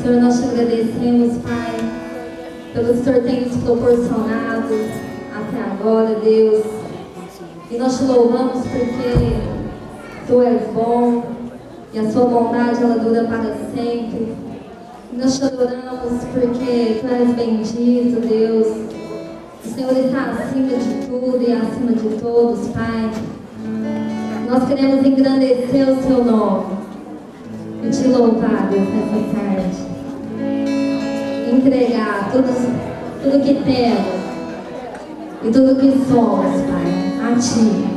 Senhor, nós te agradecemos, Pai, pelo que o Senhor tem nos proporcionado até agora, Deus. E nós te louvamos porque Tu és bom e a Sua bondade ela dura para sempre. E nós te adoramos porque Tu és bendito, Deus. O Senhor está acima de tudo e acima de todos, Pai. Nós queremos engrandecer o Seu nome e te louvar, Deus, nessa tarde. Entregar tudo que temos e tudo que somos, Pai, a Ti.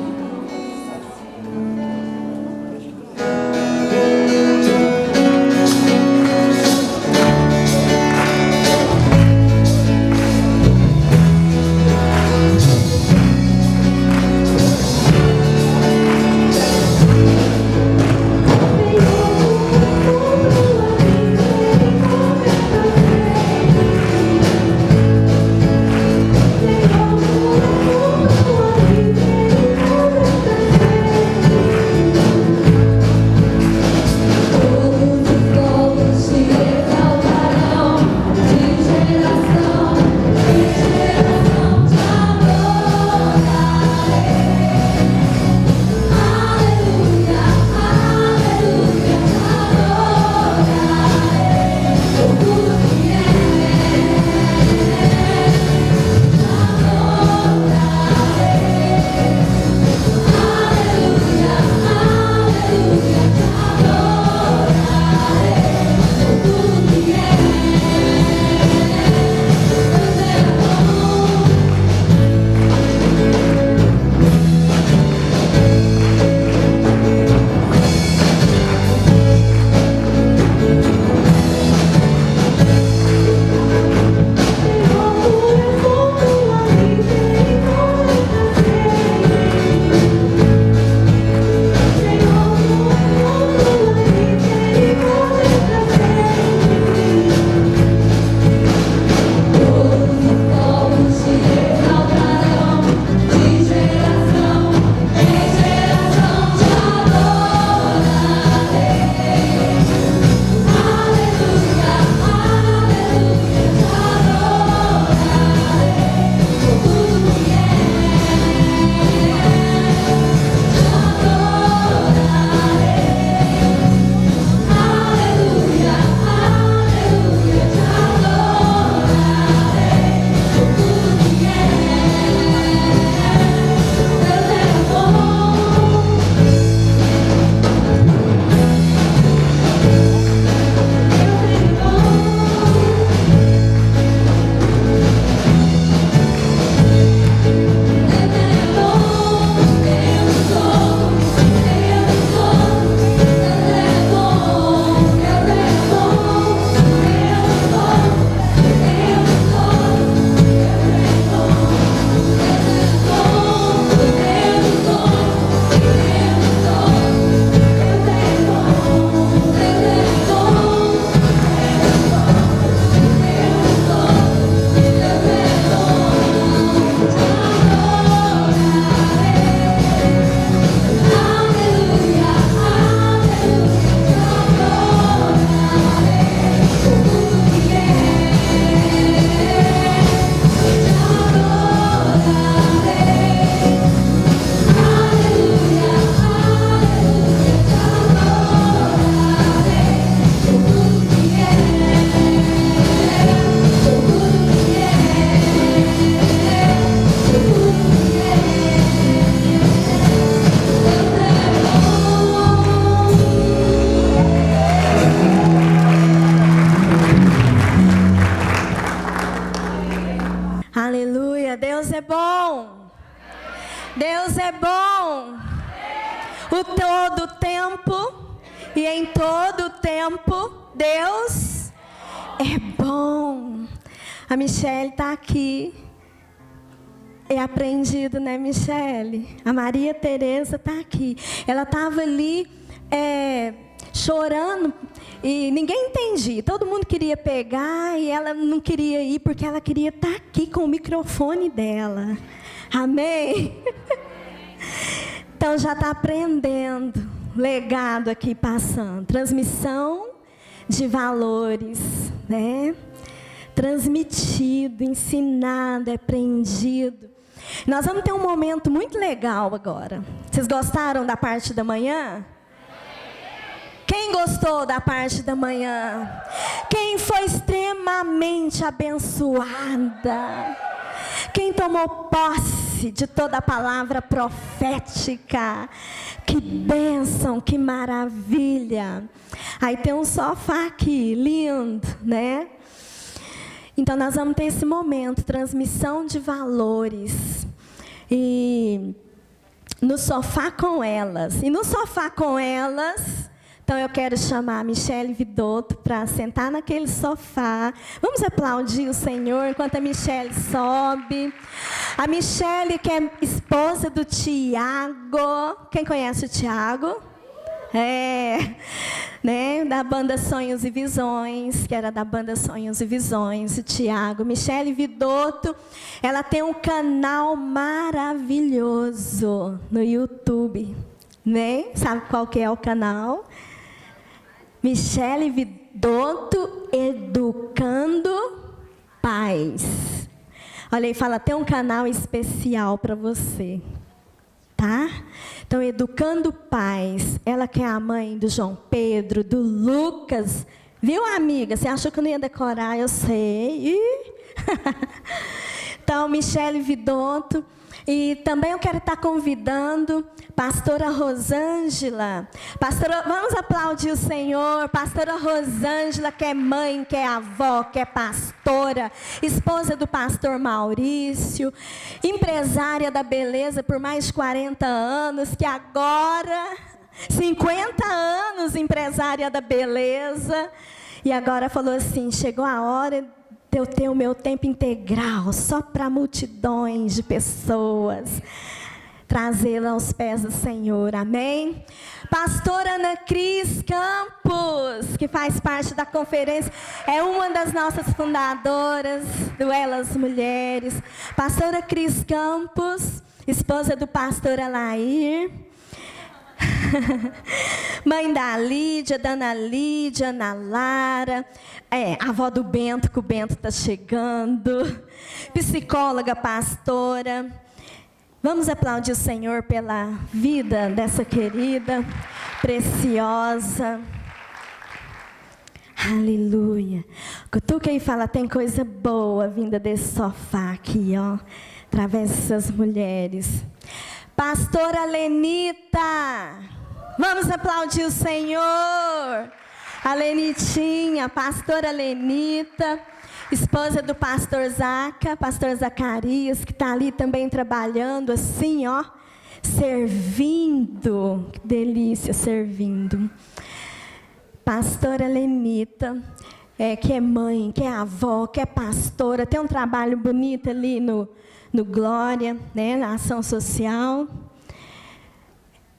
Deus é bom o todo tempo, e em todo tempo Deus é bom. A Michele está aqui. É aprendido, né, Michele? A Maria Tereza está aqui. Ela estava ali chorando e ninguém entendia. Todo mundo queria pegar e ela não queria ir porque ela queria estar aqui com o microfone dela. Amém? Então já está aprendendo. Legado aqui passando. Transmissão de valores, né? Transmitido, ensinado, aprendido. Nós vamos ter um momento muito legal agora. Vocês gostaram da parte da manhã? Quem gostou da parte da manhã? Quem foi extremamente abençoada? Quem tomou posse de toda a palavra profética? Que bênção, que maravilha. Aí tem um sofá aqui, lindo, né? Então nós vamos ter esse momento, transmissão de valores. E no sofá com elas. E no sofá com elas, então eu quero chamar a Michele Vidotto para sentar naquele sofá. Vamos aplaudir o Senhor enquanto a Michele sobe. A Michele, que é esposa do Tiago. Quem conhece o Tiago? Né, da banda Sonhos e Visões, que era da banda Sonhos e Visões, o Tiago. Michele Vidotto, ela tem um canal maravilhoso no YouTube, né? Sabe qual que é o canal? Michele Vidotto Educando Pais. Olha aí, fala, tem um canal especial para você. Tá? Então, Educando Pais. Ela que é a mãe do João Pedro, do Lucas. Viu, amiga? Você achou que eu não ia decorar? Eu sei. Então, Michele Vidotto. E também eu quero estar convidando pastora Rosângela. Vamos aplaudir o Senhor. Pastora Rosângela, que é mãe, que é avó, que é pastora, esposa do pastor Maurício, empresária da beleza por mais de 40 anos, que agora, 50 anos, empresária da beleza, e agora falou assim, chegou a hora de eu ter o meu tempo integral, só para multidões de pessoas, trazê-la aos pés do Senhor, amém? Pastora Ana Cris Campos, que faz parte da conferência, é uma das nossas fundadoras do Elas Mulheres. Pastora Cris Campos, esposa do pastor Alair. Mãe da Lídia, da Ana Lídia, Ana Lara, avó do Bento, que o Bento está chegando, psicóloga, pastora. Vamos aplaudir o Senhor pela vida dessa querida, preciosa. Aleluia. Cutuca aí e fala, tem coisa boa vinda desse sofá aqui, ó, através dessas mulheres. Pastora Lenita, vamos aplaudir o Senhor. A Lenitinha, pastora Lenita, esposa do pastor Zaca, pastor Zacarias, que está ali também trabalhando assim, ó, servindo, que delícia, servindo. Pastora Lenita, que é mãe, que é avó, que é pastora, tem um trabalho bonito ali no Glória, né, na ação social.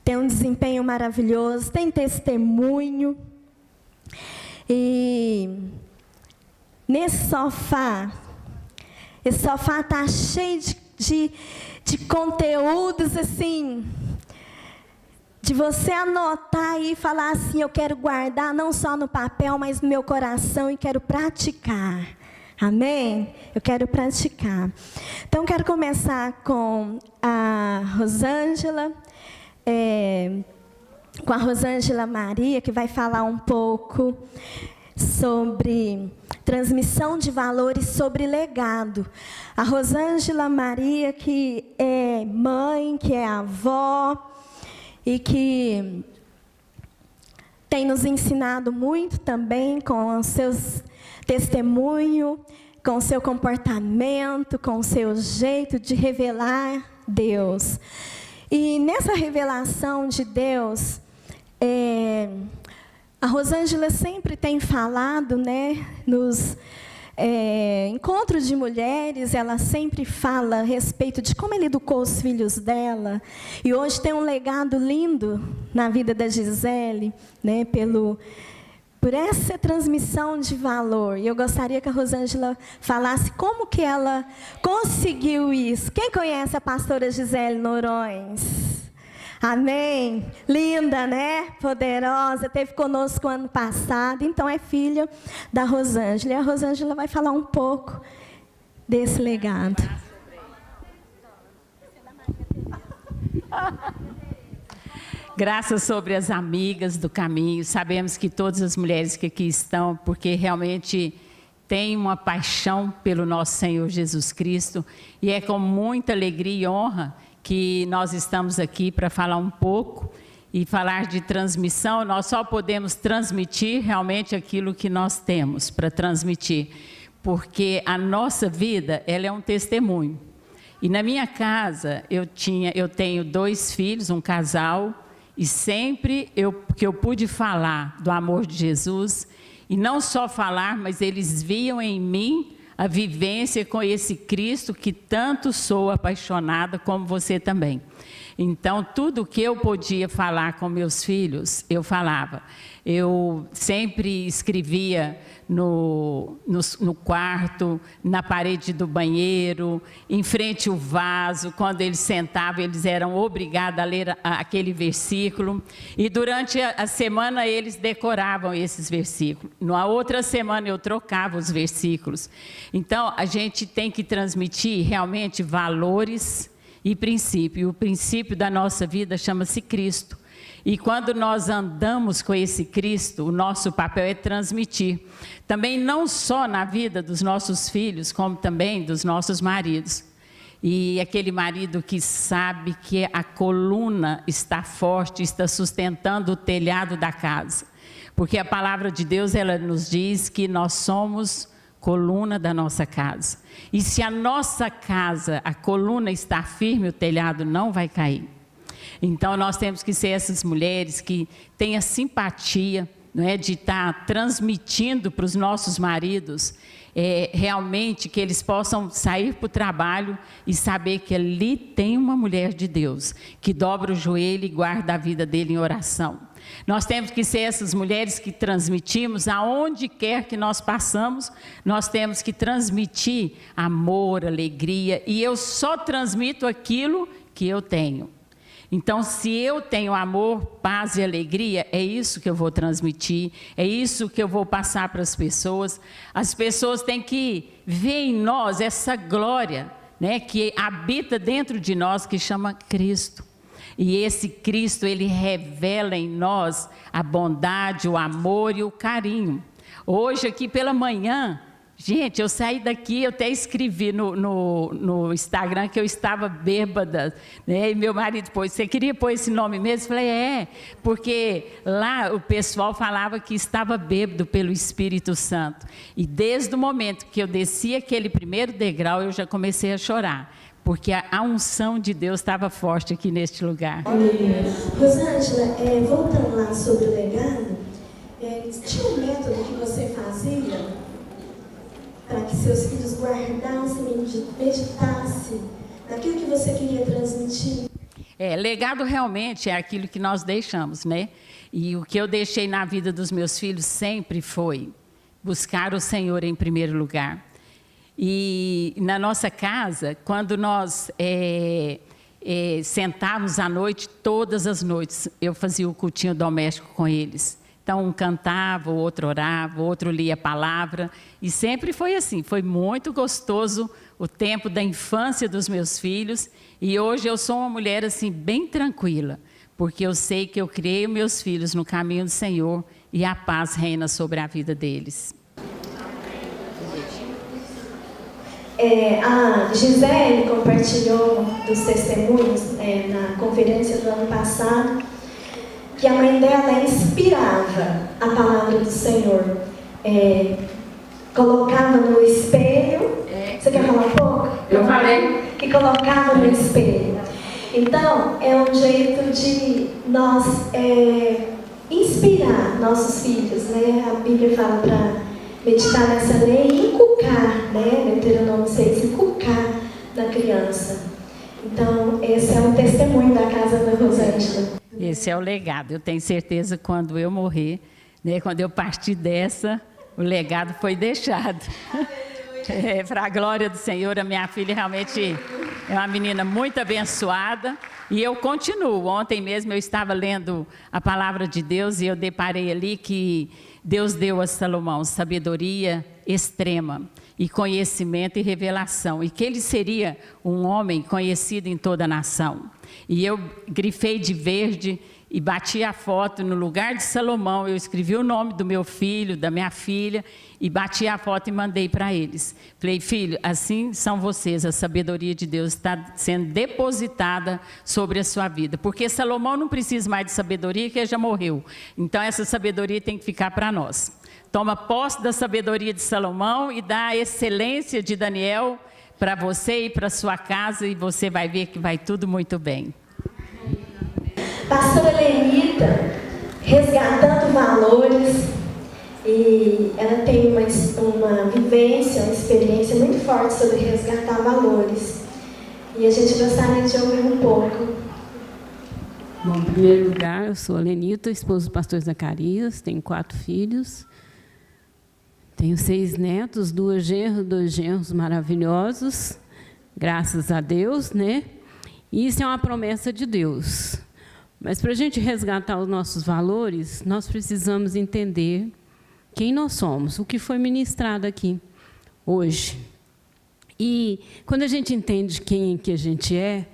Tem um desempenho maravilhoso, tem testemunho. E nesse sofá, esse sofá está cheio de conteúdos assim, de você anotar e falar assim, eu quero guardar não só no papel, mas no meu coração e quero praticar. Amém? Eu quero praticar. Então, quero começar com a Rosângela, com a Rosângela Maria, que vai falar um pouco sobre transmissão de valores, sobre legado. A Rosângela Maria, que é mãe, que é avó, e que tem nos ensinado muito também com os seus testemunhos, com o seu comportamento, com o seu jeito de revelar Deus. E nessa revelação de Deus, a Rosângela sempre tem falado, né, nos encontros de mulheres, ela sempre fala a respeito de como ela educou os filhos dela. E hoje tem um legado lindo na vida da Gisele, né, por essa transmissão de valor. E eu gostaria que a Rosângela falasse como que ela conseguiu isso. Quem conhece a pastora Gisele Noronha? Amém? Linda, né? Poderosa. Teve conosco ano passado. Então, é filha da Rosângela. E a Rosângela vai falar um pouco desse legado. Graças sobre as amigas do caminho. Sabemos que todas as mulheres que aqui estão, porque realmente têm uma paixão pelo nosso Senhor Jesus Cristo. E é com muita alegria e honra que nós estamos aqui para falar um pouco e falar de transmissão. Nós só podemos transmitir realmente aquilo que nós temos para transmitir, porque a nossa vida, ela é um testemunho. E na minha casa, eu tenho 2 filhos, um casal, e sempre que eu pude falar do amor de Jesus, e não só falar, mas eles viam em mim a vivência com esse Cristo que tanto sou apaixonada, como você também. Então, tudo que eu podia falar com meus filhos, eu falava. Eu sempre escrevia no quarto, na parede do banheiro, em frente ao vaso. Quando eles sentavam, eles eram obrigados a ler aquele versículo. E durante a semana, eles decoravam esses versículos. Na outra semana, eu trocava os versículos. Então, a gente tem que transmitir realmente valores e princípio. O princípio da nossa vida chama-se Cristo. E quando nós andamos com esse Cristo, o nosso papel é transmitir. Também não só na vida dos nossos filhos, como também dos nossos maridos. E aquele marido que sabe que a coluna está forte, está sustentando o telhado da casa. Porque a palavra de Deus, ela nos diz que nós somos coluna da nossa casa. E se a nossa casa, a coluna está firme, o telhado não vai cair. Então, nós temos que ser essas mulheres que têm a simpatia, não é, de estar transmitindo para os nossos maridos, realmente que eles possam sair para o trabalho e saber que ali tem uma mulher de Deus, que dobra o joelho e guarda a vida dele em oração. Nós temos que ser essas mulheres que transmitimos, aonde quer que nós passamos, nós temos que transmitir amor, alegria, e eu só transmito aquilo que eu tenho. Então, se eu tenho amor, paz e alegria, é isso que eu vou transmitir, é isso que eu vou passar para as pessoas. As pessoas têm que ver em nós essa glória, né, que habita dentro de nós, que chama Cristo. E esse Cristo, ele revela em nós a bondade, o amor e o carinho. Hoje, aqui pela manhã, gente, eu saí daqui, eu até escrevi no Instagram que eu estava bêbada, né? E meu marido pôs, você queria pôr esse nome mesmo? Eu falei, porque lá o pessoal falava que estava bêbado pelo Espírito Santo. E desde o momento que eu desci aquele primeiro degrau, eu já comecei a chorar. Porque a unção de Deus estava forte aqui neste lugar. Rosângela, voltando lá sobre o legado, tinha um método que você fazia para que seus filhos guardassem, meditassem naquilo que você queria transmitir? Legado realmente é aquilo que nós deixamos, né? E o que eu deixei na vida dos meus filhos sempre foi buscar o Senhor em primeiro lugar. E na nossa casa, quando nós sentávamos à noite, todas as noites, eu fazia o cultinho doméstico com eles. Então, um cantava, o outro orava, o outro lia a palavra. E sempre foi assim, foi muito gostoso o tempo da infância dos meus filhos. E hoje eu sou uma mulher assim, bem tranquila, porque eu sei que eu criei meus filhos no caminho do Senhor e a paz reina sobre a vida deles. A Gisele compartilhou dos testemunhos na conferência do ano passado que a mãe dela inspirava a palavra do Senhor, colocava no espelho. Você quer falar um pouco? Eu falei. Que colocava no espelho. Então, é um jeito de nós inspirar nossos filhos, né? A Bíblia fala para meditar nessa lei e inculcar, né? Deuteronômio 6, inculcar na criança. Então, esse é um testemunho da casa da Rosângela. Esse é o legado. Eu tenho certeza que quando eu morrer, né, quando eu partir dessa, o legado foi deixado. Para a glória do Senhor, a minha filha realmente É uma menina muito abençoada e eu continuo. Ontem mesmo eu estava lendo a palavra de Deus e eu deparei ali que Deus deu a Salomão sabedoria extrema e conhecimento e revelação, e que ele seria um homem conhecido em toda a nação. E eu grifei de verde e bati a foto no lugar de Salomão. Eu escrevi o nome do meu filho, da minha filha, e bati a foto e mandei para eles. Falei, filho, assim são vocês, a sabedoria de Deus está sendo depositada sobre a sua vida. Porque Salomão não precisa mais de sabedoria, que ele já morreu. Então essa sabedoria tem que ficar para nós. Toma posse da sabedoria de Salomão e da excelência de Daniel para você e para sua casa, e você vai ver que vai tudo muito bem. Pastora Lenita, resgatando valores, e ela tem uma vivência, uma experiência muito forte sobre resgatar valores. E a gente gostaria de ouvir um pouco. Bom, em primeiro lugar, eu sou a Lenita, esposa do pastor Zacarias, tenho 4 filhos, tenho 6 netos, 2 genros maravilhosos, graças a Deus, né? E isso é uma promessa de Deus. Mas para a gente resgatar os nossos valores, nós precisamos entender quem nós somos, o que foi ministrado aqui hoje. E quando a gente entende quem que a gente é,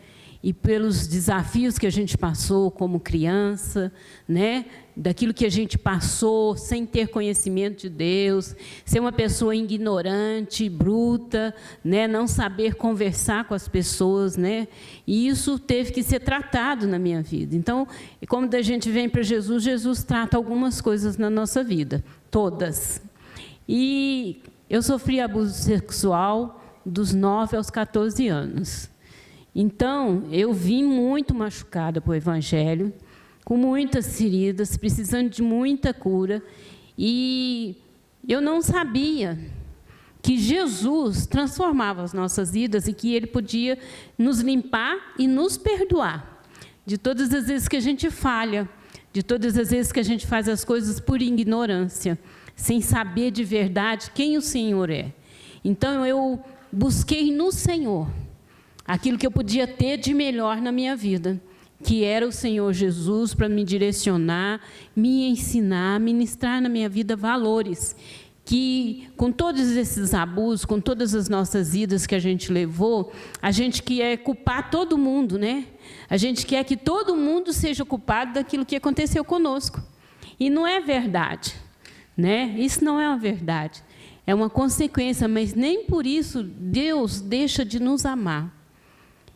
e pelos desafios que a gente passou como criança, né? Daquilo que a gente passou sem ter conhecimento de Deus, ser uma pessoa ignorante, bruta, né? Não saber conversar com as pessoas, né? E isso teve que ser tratado na minha vida. Então, como a gente vem para Jesus, Jesus trata algumas coisas na nossa vida, todas. E eu sofri abuso sexual dos 9 aos 14 anos. Então, eu vim muito machucada para o Evangelho, com muitas feridas, precisando de muita cura. E eu não sabia que Jesus transformava as nossas vidas e que Ele podia nos limpar e nos perdoar de todas as vezes que a gente falha, de todas as vezes que a gente faz as coisas por ignorância, sem saber de verdade quem o Senhor é. Então, eu busquei no Senhor aquilo que eu podia ter de melhor na minha vida, que era o Senhor Jesus para me direcionar, me ensinar, ministrar na minha vida valores, que com todos esses abusos, com todas as nossas idas que a gente levou, a gente quer culpar todo mundo, né? A gente quer que todo mundo seja culpado daquilo que aconteceu conosco. E não é verdade, né? Isso não é uma verdade. É uma consequência, mas nem por isso Deus deixa de nos amar.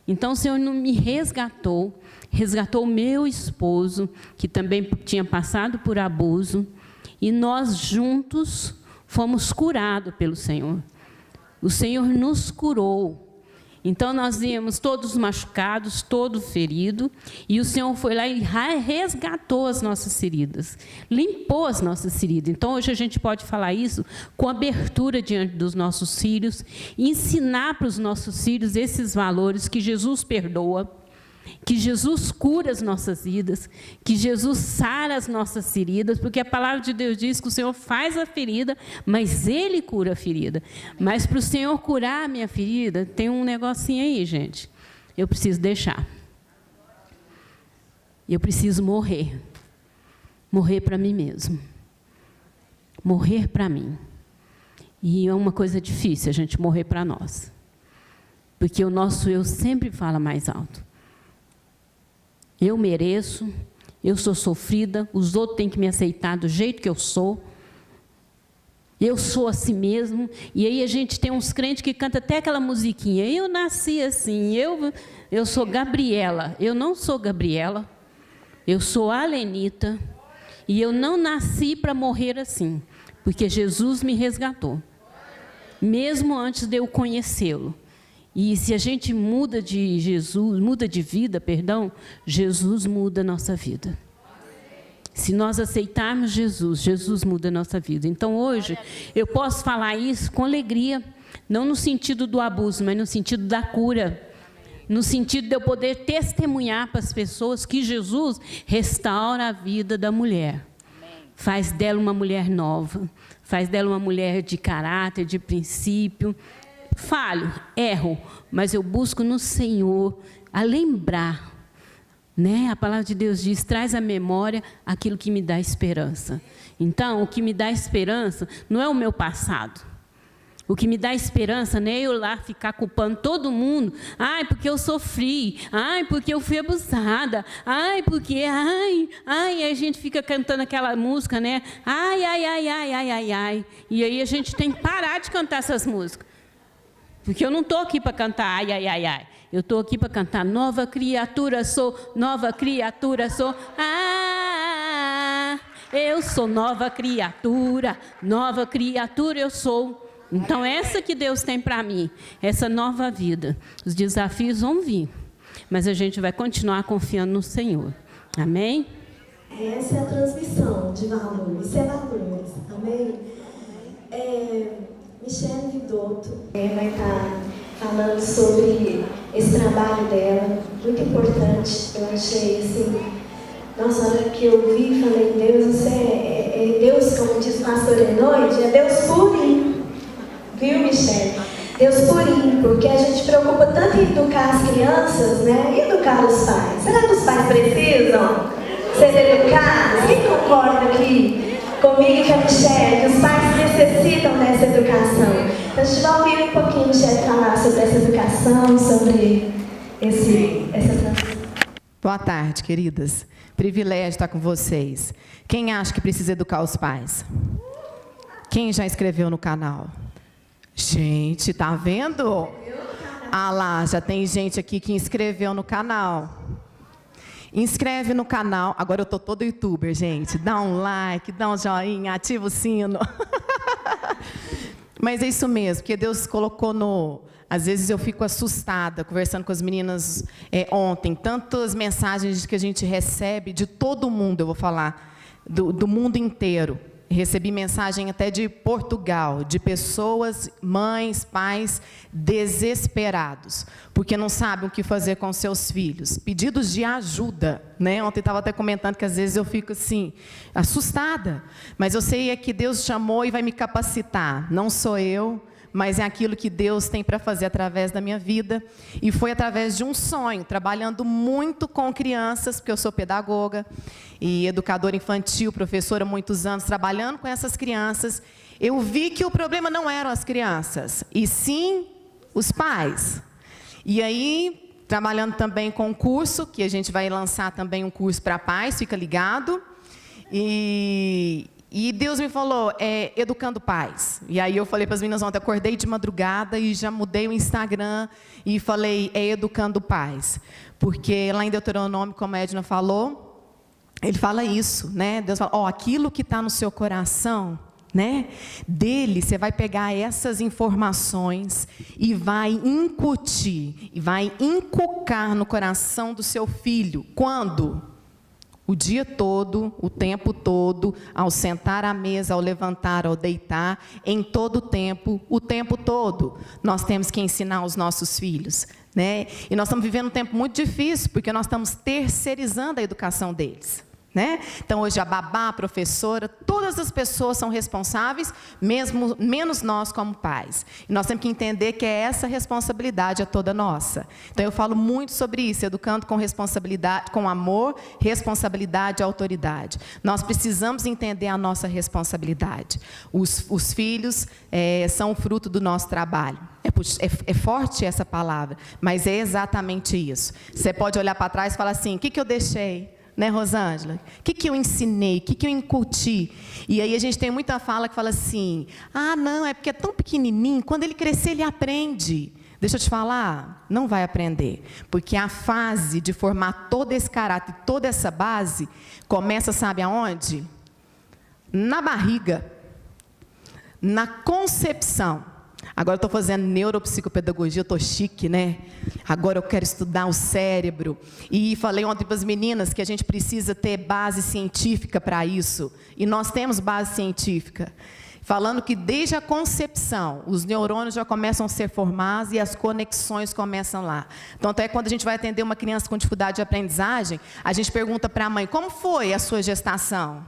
Então, o Senhor não me resgatou o meu esposo, que também tinha passado por abuso, e nós juntos fomos curados pelo Senhor. O Senhor nos curou. Então, nós íamos todos machucados, todos feridos, e o Senhor foi lá e resgatou as nossas feridas, limpou as nossas feridas. Então, hoje a gente pode falar isso com abertura diante dos nossos filhos, e ensinar para os nossos filhos esses valores, que Jesus perdoa, que Jesus cura as nossas vidas, que Jesus sara as nossas feridas, porque a palavra de Deus diz que o Senhor faz a ferida, mas Ele cura a ferida. Mas para o Senhor curar a minha ferida, tem um negocinho aí, gente. Eu preciso deixar. Eu preciso morrer. Morrer para mim mesmo. Morrer para mim. E é uma coisa difícil a gente morrer para nós. Porque o nosso eu sempre fala mais alto. Eu mereço, eu sou sofrida, os outros têm que me aceitar do jeito que eu sou assim mesmo. E aí a gente tem uns crentes que cantam até aquela musiquinha, eu nasci assim, eu sou Gabriela. Eu não sou Gabriela, eu sou a Lenita, e eu não nasci para morrer assim, porque Jesus me resgatou, mesmo antes de eu conhecê-lo. E se a gente muda de Jesus, muda de vida, perdão, Jesus muda a nossa vida. Se nós aceitarmos Jesus, Jesus muda a nossa vida. Então, hoje, eu posso falar isso com alegria, não no sentido do abuso, mas no sentido da cura. No sentido de eu poder testemunhar para as pessoas que Jesus restaura a vida da mulher. Faz dela uma mulher nova, faz dela uma mulher de caráter, de princípio, falho, erro, mas eu busco no Senhor a lembrar, né? A palavra de Deus diz, traz à memória aquilo que me dá esperança. Então, o que me dá esperança não é o meu passado. O que me dá esperança não é eu lá ficar culpando todo mundo. Ai, porque eu sofri. Ai, porque eu fui abusada. Ai, porque... Ai. E a gente fica cantando aquela música, né? Ai. E aí a gente tem que parar de cantar essas músicas. Porque eu não estou aqui para cantar ai. Eu estou aqui para cantar nova criatura sou. Eu sou nova criatura eu sou. Então, essa que Deus tem para mim, essa nova vida. Os desafios vão vir, mas a gente vai continuar confiando no Senhor. Amém? Essa é a transmissão de valores, isso é valores, amém? Michele Vidotto vai estar falando sobre esse trabalho dela, muito importante. Eu achei assim, nossa, a hora que eu vi, falei, Deus, você é Deus, como diz o pastor Enoide, é Deus purinho. Viu, Michele? Deus purinho, porque a gente preocupa tanto em educar as crianças, né? E educar os pais. Será que os pais precisam ser educados? Quem concorda aqui comigo e com a Michele que os pais necessitam dessa educação? Então a gente vai ouvir um pouquinho a Michele falar sobre essa educação, sobre essa transição. Boa tarde, queridas. Privilégio estar com vocês. Quem acha que precisa educar os pais? Quem já inscreveu no canal? Gente, tá vendo? Ah lá, já tem gente aqui que inscreveu no canal. Inscreve no canal. Agora eu tô todo youtuber, gente. Dá um like, dá um joinha, ativa o sino. Mas é isso mesmo, porque Deus colocou no... Às vezes eu fico assustada, conversando com as meninas ontem. Tantas mensagens que a gente recebe de todo mundo, eu vou falar, do mundo inteiro. Recebi mensagem até de Portugal, de pessoas, mães, pais, desesperados, porque não sabem o que fazer com seus filhos. Pedidos de ajuda, né? Ontem estava até comentando que às vezes eu fico assim, assustada. Mas eu sei que Deus chamou e vai me capacitar. Não sou eu, mas é aquilo que Deus tem para fazer através da minha vida. E foi através de um sonho, trabalhando muito com crianças, porque eu sou pedagoga e educadora infantil, professora há muitos anos, trabalhando com essas crianças. Eu vi que o problema não eram as crianças, e sim os pais. E aí, trabalhando também com um curso, que a gente vai lançar também um curso para pais, fica ligado. E Deus me falou, educando pais. E aí eu falei para as meninas ontem, acordei de madrugada e já mudei o Instagram e falei, educando pais. Porque lá em Deuteronômio, como a Edna falou, ele fala isso, né? Deus fala, aquilo que está no seu coração, né? Dele, você vai pegar essas informações e vai incutir, e vai inculcar no coração do seu filho. Quando? O dia todo, o tempo todo, ao sentar à mesa, ao levantar, ao deitar, em todo o tempo todo, nós temos que ensinar os nossos filhos, né? E nós estamos vivendo um tempo muito difícil, porque nós estamos terceirizando a educação deles, né? Então, hoje, a babá, a professora, todas as pessoas são responsáveis, mesmo, menos nós como pais. E nós temos que entender que essa responsabilidade é toda nossa. Então, eu falo muito sobre isso, educando com responsabilidade, com amor, responsabilidade e autoridade. Nós precisamos entender a nossa responsabilidade. Os filhos são o fruto do nosso trabalho. É forte essa palavra, mas é exatamente isso. Você pode olhar para trás e falar assim, o que eu deixei? Né, Rosângela? O que eu ensinei? O que eu incuti? E aí a gente tem muita fala que fala assim, não, é porque é tão pequenininho, quando ele crescer ele aprende. Deixa eu te falar, não vai aprender. Porque a fase de formar todo esse caráter, toda essa base, começa, sabe aonde? Na barriga. Na concepção. Agora eu estou fazendo neuropsicopedagogia, eu estou chique, né? Agora eu quero estudar o cérebro. E falei ontem para as meninas que a gente precisa ter base científica para isso. E nós temos base científica. Falando que desde a concepção, os neurônios já começam a ser formados e as conexões começam lá. Então, até quando a gente vai atender uma criança com dificuldade de aprendizagem, a gente pergunta para a mãe, como foi a sua gestação?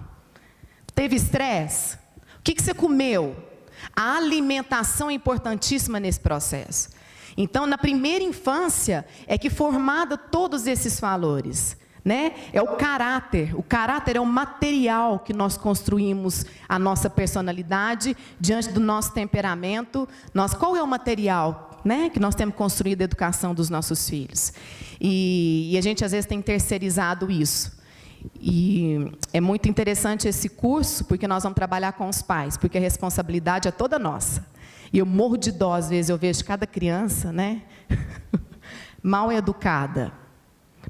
Teve estresse? O que você comeu? A alimentação é importantíssima nesse processo. Então, na primeira infância é que formada todos esses valores, né? É o caráter. O caráter é o material que nós construímos a nossa personalidade diante do nosso temperamento. Qual é o material, né, que nós temos construído a educação dos nossos filhos? E a gente, às vezes, tem terceirizado isso. E é muito interessante esse curso, porque nós vamos trabalhar com os pais, porque a responsabilidade é toda nossa. E eu morro de dó, às vezes, eu vejo cada criança, né, mal educada.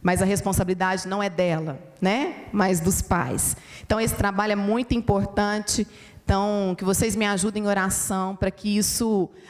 Mas a responsabilidade não é dela, né, mas dos pais. Então, esse trabalho é muito importante. Então, que vocês me ajudem em oração para que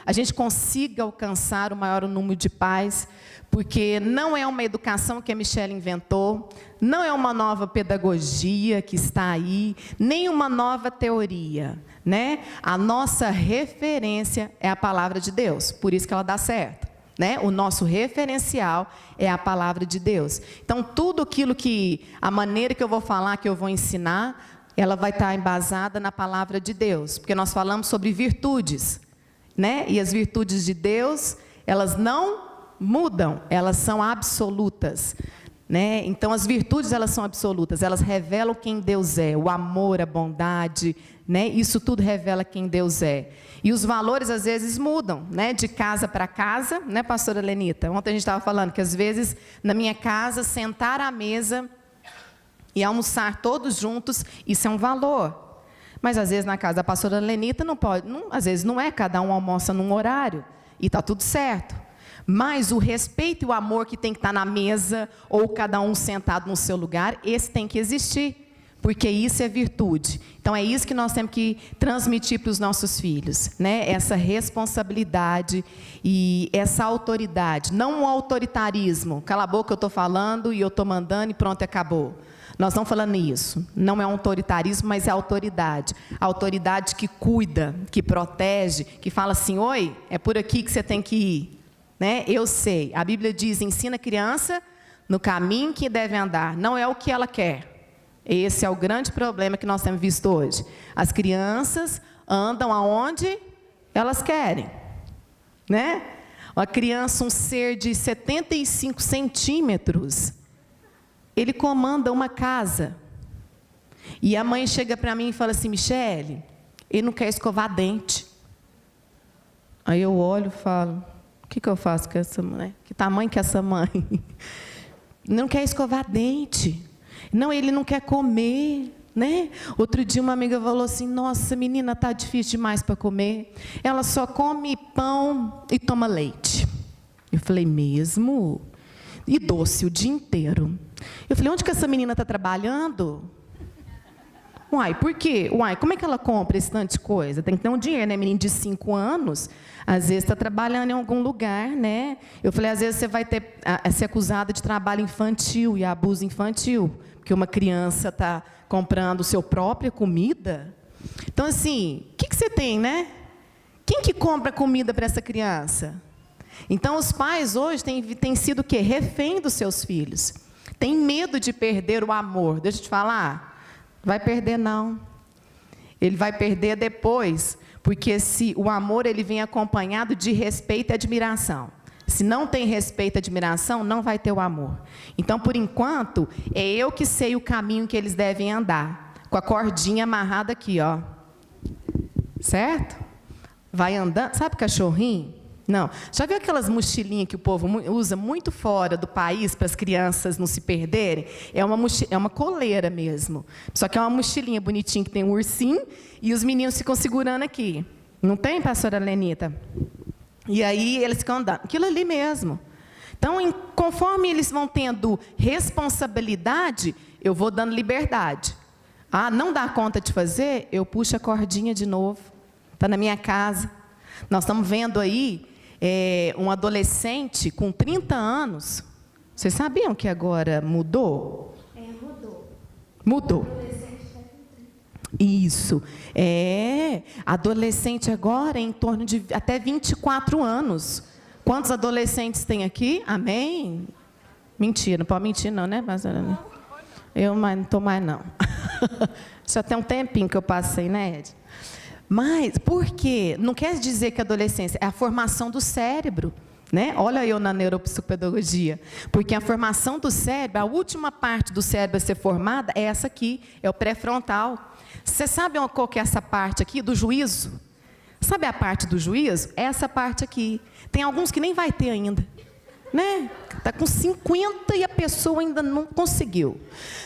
a gente consiga alcançar o maior número de pais, porque não é uma educação que a Michelle inventou, não é uma nova pedagogia que está aí, nem uma nova teoria, né? A nossa referência é a palavra de Deus, por isso que ela dá certo, né? O nosso referencial é a palavra de Deus. Então, tudo aquilo a maneira que eu vou falar, que eu vou ensinar, ela vai estar embasada na palavra de Deus, porque nós falamos sobre virtudes, né? E as virtudes de Deus, elas não mudam, elas são absolutas, né? Então, as virtudes, elas são absolutas, elas revelam quem Deus é, o amor, a bondade, né? Isso tudo revela quem Deus é. E os valores, às vezes, mudam, né? De casa para casa, né, pastora Lenita? Ontem a gente estava falando que, às vezes, na minha casa, sentar à mesa e almoçar todos juntos, isso é um valor. Mas, às vezes, na casa da pastora Lenita, às vezes não é, cada um almoça num horário, e está tudo certo. Mas o respeito e o amor que tem que estar na mesa, ou cada um sentado no seu lugar, esse tem que existir, porque isso é virtude. Então, é isso que nós temos que transmitir para os nossos filhos, né? Essa responsabilidade e essa autoridade, não um autoritarismo. Cala a boca, eu estou falando e eu estou mandando e pronto, acabou. Nós estamos falando isso. Não é um autoritarismo, mas é autoridade. A autoridade que cuida, que protege, que fala assim, oi, é por aqui que você tem que ir. Né? Eu sei. A Bíblia diz, ensina a criança no caminho que deve andar. Não é o que ela quer. Esse é o grande problema que nós temos visto hoje. As crianças andam aonde elas querem. Né? Uma criança, um ser de 75 centímetros... ele comanda uma casa. E a mãe chega para mim e fala assim, Michele, ele não quer escovar dente. Aí eu olho e falo, o que eu faço com essa mãe? Que tamanho que é essa mãe? Não quer escovar dente. Não, ele não quer comer. Né? Outro dia uma amiga falou assim, nossa, menina, está difícil demais para comer. Ela só come pão e toma leite. Eu falei, mesmo? E doce o dia inteiro. Eu falei, onde que essa menina está trabalhando? Uai, por quê? Uai, como é que ela compra esse tanto de coisa? Tem que ter um dinheiro, né? Menino de 5 anos, às vezes está trabalhando em algum lugar, né? Eu falei, às vezes você vai ser acusada de trabalho infantil e abuso infantil, porque uma criança está comprando sua própria comida. Então, assim, o que você tem, né? Quem que compra comida para essa criança? Então, os pais hoje têm sido o quê? Refém dos seus filhos. Tem medo de perder o amor. Deixa eu te falar. Vai perder, não. Ele vai perder depois, porque o amor ele vem acompanhado de respeito e admiração. Se não tem respeito e admiração, não vai ter o amor. Então, por enquanto, é eu que sei o caminho que eles devem andar. Com a cordinha amarrada aqui, ó. Certo? Vai andando. Sabe cachorrinho? Não. Já viu aquelas mochilinhas que o povo usa muito fora do país para as crianças não se perderem? É uma coleira mesmo. Só que é uma mochilinha bonitinha que tem um ursinho e os meninos ficam segurando aqui. Não tem, pastora Lenita? E aí eles ficam andando. Aquilo ali mesmo. Então, conforme eles vão tendo responsabilidade, eu vou dando liberdade. Ah, não dá conta de fazer? Eu puxo a cordinha de novo. Está na minha casa. Nós estamos vendo aí um adolescente com 30 anos. Vocês sabiam que agora mudou? Mudou. Mudou. Isso. Adolescente agora em torno de até 24 anos. Quantos adolescentes tem aqui? Amém? Mentira, não pode mentir não, né, pastora? Eu não estou mais não. Já tem um tempinho que eu passei, né, Ed? Mas, por quê? Não quer dizer que a adolescência é a formação do cérebro, né? Olha eu na neuropsicopedagogia. Porque a formação do cérebro, a última parte do cérebro a ser formada é essa aqui, é o pré-frontal. Você sabe qual que é essa parte aqui do juízo? Sabe a parte do juízo? Essa parte aqui. Tem alguns que nem vai ter ainda. Né? Está com 50 e a pessoa ainda não conseguiu.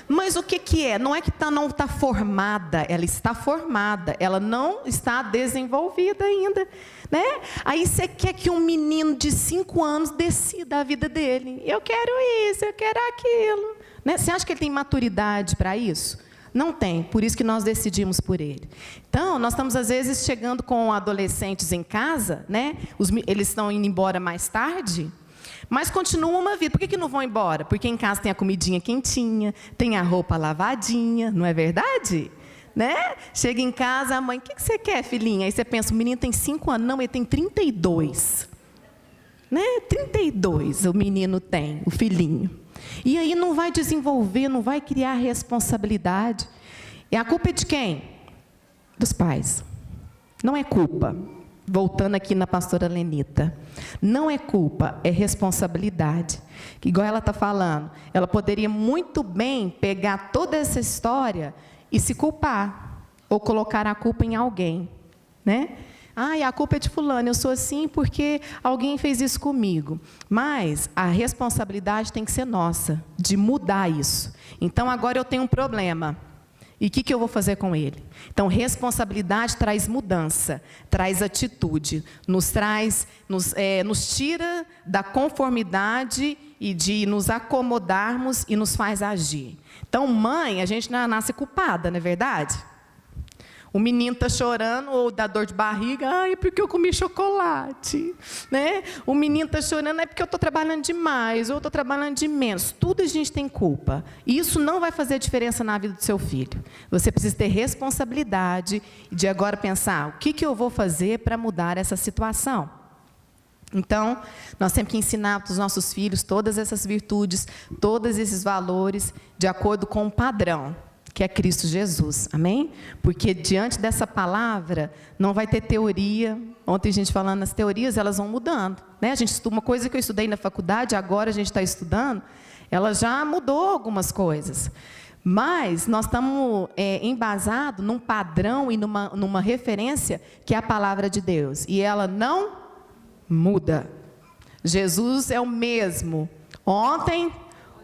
Mas o que é? Não é que não está formada, ela está formada, ela não está desenvolvida ainda. Né? Aí você quer que um menino de 5 anos decida a vida dele. Eu quero isso, eu quero aquilo. Né? Você acha que ele tem maturidade para isso? Não tem, por isso que nós decidimos por ele. Então, nós estamos, às vezes, chegando com adolescentes em casa, né? Eles estão indo embora mais tarde, mas continuam uma vida. Por que não vão embora? Porque em casa tem a comidinha quentinha, tem a roupa lavadinha, não é verdade? Né? Chega em casa, a mãe, o que você quer, filhinha? Aí você pensa, o menino tem 5 anos. Não, ele tem 32. Né? 32 o menino tem, o filhinho. E aí não vai desenvolver, não vai criar responsabilidade. E a culpa é de quem? Dos pais. Não é culpa. Voltando aqui na pastora Lenita. Não é culpa, é responsabilidade. Que igual ela está falando, ela poderia muito bem pegar toda essa história e se culpar. Ou colocar a culpa em alguém. Né? A culpa é de fulano, eu sou assim porque alguém fez isso comigo. Mas a responsabilidade tem que ser nossa, de mudar isso. Então, agora eu tenho um problema. E o que eu vou fazer com ele? Então, responsabilidade traz mudança, traz atitude, nos tira da conformidade e de nos acomodarmos e nos faz agir. Então, mãe, a gente não nasce culpada, não é verdade? O menino está chorando ou dá dor de barriga, é porque eu comi chocolate. Né? O menino está chorando, é porque eu estou trabalhando demais, ou estou trabalhando de menos. Tudo a gente tem culpa. E isso não vai fazer diferença na vida do seu filho. Você precisa ter responsabilidade de agora pensar, o que eu vou fazer para mudar essa situação? Então, nós temos que ensinar para os nossos filhos todas essas virtudes, todos esses valores, de acordo com o padrão, que é Cristo Jesus, amém? Porque diante dessa palavra, não vai ter teoria. Ontem a gente falando nas teorias, elas vão mudando. Né? A gente estuda uma coisa que eu estudei na faculdade, agora a gente está estudando, ela já mudou algumas coisas. Mas nós estamos embasados num padrão e numa referência que é a palavra de Deus. E ela não muda. Jesus é o mesmo, ontem,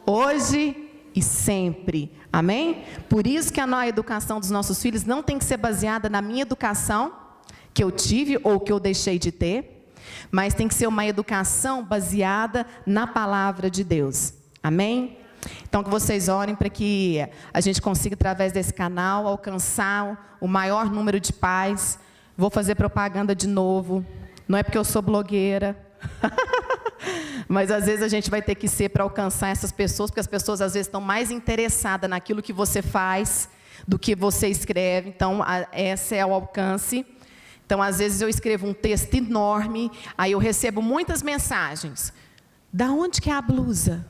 hoje e sempre. Amém? Por isso que a educação dos nossos filhos não tem que ser baseada na minha educação, que eu tive ou que eu deixei de ter, mas tem que ser uma educação baseada na palavra de Deus. Amém? Então, que vocês orem para que a gente consiga, através desse canal, alcançar o maior número de pais. Vou fazer propaganda de novo. Não é porque eu sou blogueira. Mas às vezes a gente vai ter que ser para alcançar essas pessoas, porque as pessoas às vezes estão mais interessadas naquilo que você faz do que você escreve. Então, esse é o alcance. Então, às vezes eu escrevo um texto enorme, aí eu recebo muitas mensagens. Da onde que é a blusa?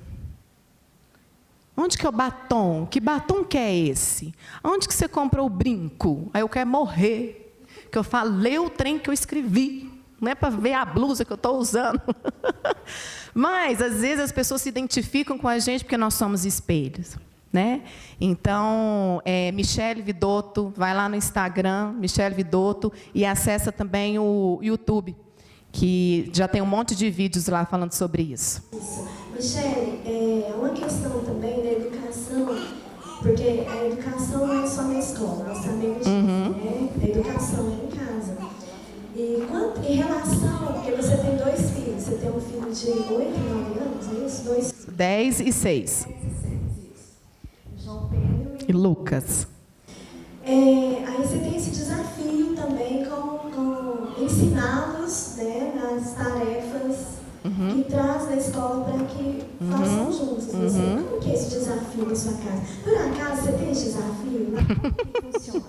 Onde que é o batom? Que batom que é esse? Onde que você comprou o brinco? Aí eu quero morrer, que eu falei o trem que eu escrevi. Não é para ver a blusa que eu estou usando. Mas, às vezes, as pessoas se identificam com a gente porque nós somos espelhos. Né? Então, Michele Vidotto, vai lá no Instagram, Michele Vidotto, e acessa também o YouTube, que já tem um monte de vídeos lá falando sobre isso. Michele, uma questão também da educação, porque a educação não é só na escola, nós sabemos disso, né? A educação é em casa. E em relação, porque você tem 2 filhos, você tem um filho de 8 e 9 anos, é isso? 10 e 6. João Pedro E Lucas. Aí você tem esse desafio também com ensiná-los, né, nas tarefas que traz da escola para que façam juntos. Como que é esse desafio na sua casa? Por acaso você tem esse desafio? Como que funciona?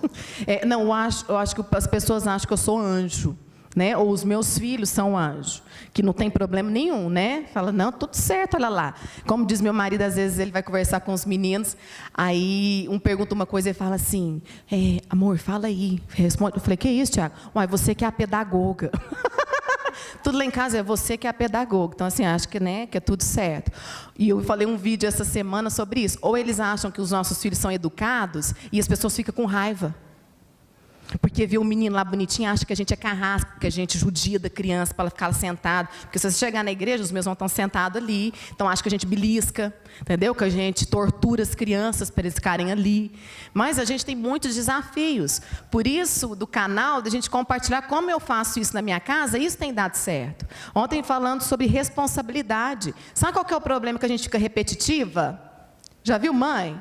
Não, eu acho que as pessoas acham que eu sou anjo. né? Ou os meus filhos são anjo, que não tem problema nenhum, né? Fala, não, tudo certo, olha lá. Como diz meu marido, às vezes ele vai conversar com os meninos, aí um pergunta uma coisa e fala assim, amor, fala aí, responde. Eu falei, que isso, Tiago? Uai, você que é a pedagoga. Tudo lá em casa é você que é a pedagoga. Então, assim, acho que, né, que é tudo certo. E eu falei um vídeo essa semana sobre isso. Ou eles acham que os nossos filhos são educados e as pessoas ficam com raiva. Porque vê um menino lá bonitinho, acha que a gente é carrasco, que a gente judia da criança para ela ficar sentada. Porque se você chegar na igreja, os meus vão estar sentados ali. Então, acha que a gente belisca, entendeu? Que a gente tortura as crianças para eles ficarem ali. Mas a gente tem muitos desafios. Por isso, do canal, da gente compartilhar como eu faço isso na minha casa, isso tem dado certo. Ontem, falando sobre responsabilidade. Sabe qual que é o problema que a gente fica repetitiva? Já viu, mãe?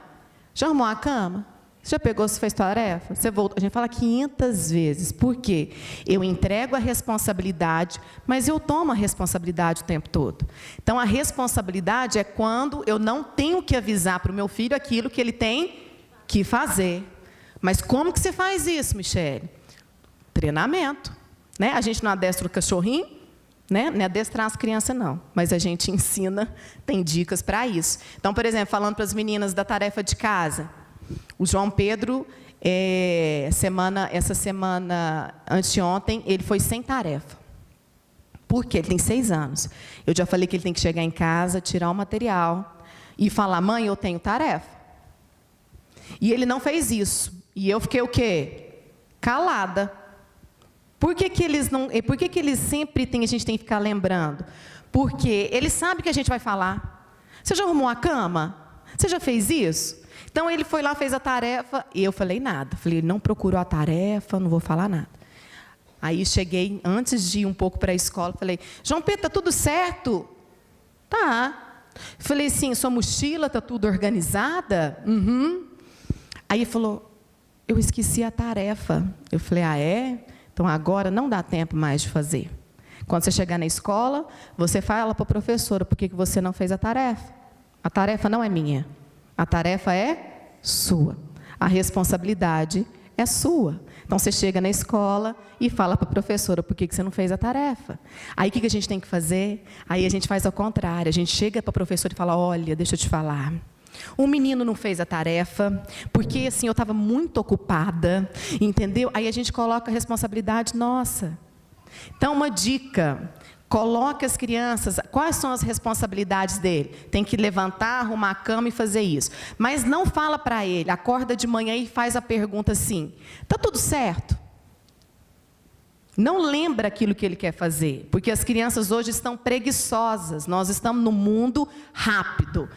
Já arrumou a cama? Você já pegou, você fez tarefa? Você voltou. A gente fala 500 vezes. Por quê? Eu entrego a responsabilidade, mas eu tomo a responsabilidade o tempo todo. Então, a responsabilidade é quando eu não tenho que avisar para o meu filho aquilo que ele tem que fazer. Mas como que você faz isso, Michele? Treinamento. Né? A gente não adestra o cachorrinho, né? Não é adestrar as crianças, não. Mas a gente ensina, tem dicas para isso. Então, por exemplo, falando para as meninas da tarefa de casa, o João Pedro, essa semana, anteontem, ele foi sem tarefa. Por quê? Ele tem 6 anos. Eu já falei que ele tem que chegar em casa, tirar o material e falar, mãe, eu tenho tarefa. E ele não fez isso. E eu fiquei o quê? Calada. Por que eles sempre têm, a gente tem que ficar lembrando? Porque ele sabe que a gente vai falar. Você já arrumou a cama? Você já fez isso? Então, ele foi lá, fez a tarefa, e eu falei nada. Falei, não procurou a tarefa, não vou falar nada. Aí, cheguei, antes de ir um pouco para a escola, falei, João Pedro, está tudo certo? Tá. Falei, sim, sua mochila está tudo organizada? Uhum. Aí, ele falou, eu esqueci a tarefa. Eu falei, é? Então, agora não dá tempo mais de fazer. Quando você chegar na escola, você fala para a professora, por que você não fez a tarefa? A tarefa não é minha. A tarefa é sua. A responsabilidade é sua. Então, você chega na escola e fala para a professora, por que você não fez a tarefa? Aí, o que a gente tem que fazer? Aí, a gente faz ao contrário. A gente chega para a professora e fala, olha, deixa eu te falar. Um menino não fez a tarefa, porque, assim, eu estava muito ocupada, entendeu? Aí, a gente coloca a responsabilidade nossa. Então, uma dica... Coloque as crianças, quais são as responsabilidades dele? Tem que levantar, arrumar a cama e fazer isso. Mas não fala para ele, acorda de manhã e faz a pergunta assim, está tudo certo? Não lembra aquilo que ele quer fazer, porque as crianças hoje estão preguiçosas, nós estamos no mundo rápido.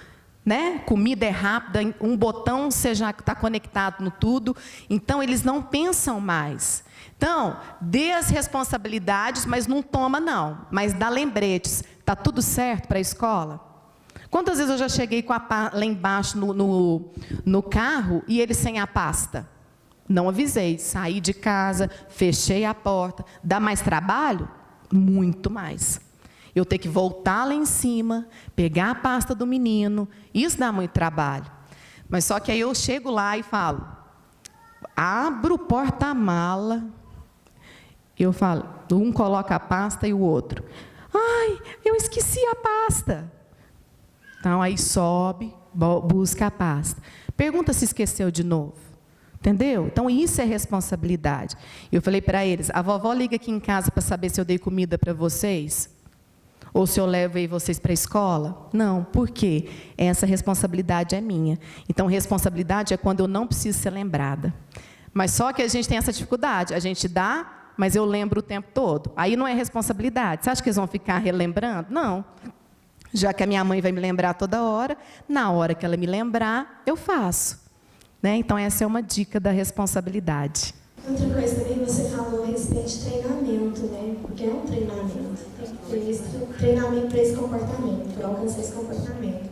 Né? Comida é rápida, um botão você já está conectado no tudo, então eles não pensam mais. Então, dê as responsabilidades, mas não toma não, mas dá lembretes. Está tudo certo para a escola? Quantas vezes eu já cheguei com lá embaixo no carro e ele sem a pasta? Não avisei, saí de casa, fechei a porta. Dá mais trabalho? Muito mais. Eu ter que voltar lá em cima, pegar a pasta do menino, isso dá muito trabalho. Mas só que aí eu chego lá e falo, abro o porta-mala, eu falo, um coloca a pasta e o outro, ai, eu esqueci a pasta. Então, aí sobe, busca a pasta. Pergunta se esqueceu de novo. Entendeu? Então, isso é responsabilidade. Eu falei para eles, a vovó liga aqui em casa para saber se eu dei comida para vocês? Ou se eu levo aí vocês para a escola? Não, por quê? Essa responsabilidade é minha. Então, responsabilidade é quando eu não preciso ser lembrada. Mas só que a gente tem essa dificuldade. A gente dá, mas eu lembro o tempo todo. Aí não é responsabilidade. Você acha que eles vão ficar relembrando? Não. Já que a minha mãe vai me lembrar toda hora, na hora que ela me lembrar, eu faço. Né? Então, essa é uma dica da responsabilidade. Outra coisa também, você falou a respeito de treinamento, né? Porque é um treinamento. Tem que ter esse treinamento para esse comportamento, para alcançar esse comportamento.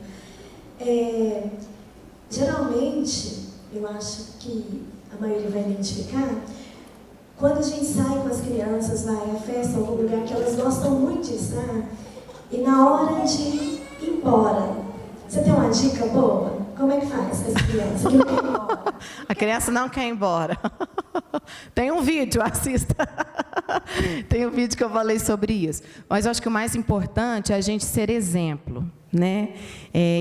Geralmente, eu acho que a maioria vai identificar, quando a gente sai com as crianças, vai à festa, algum lugar que elas gostam muito de estar, e na hora de ir embora, você tem uma dica boa? Como é que faz com as crianças que não querem ir embora? A criança não quer ir embora. Tem um vídeo, assista. Tem um vídeo que eu falei sobre isso. Mas eu acho que o mais importante é a gente ser exemplo, né?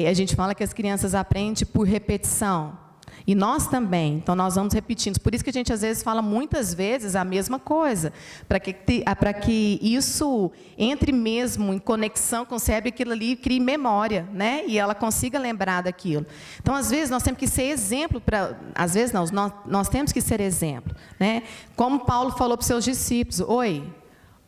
A gente fala que as crianças aprendem por repetição. E nós também, então nós vamos repetindo. Por isso que a gente às vezes fala muitas vezes a mesma coisa, para que isso entre mesmo em conexão com o cérebro, aquilo ali crie memória, né? E ela consiga lembrar daquilo. Então, às vezes, nós temos que ser exemplo às vezes não, nós temos que ser exemplo, né? Como Paulo falou para os seus discípulos: oi,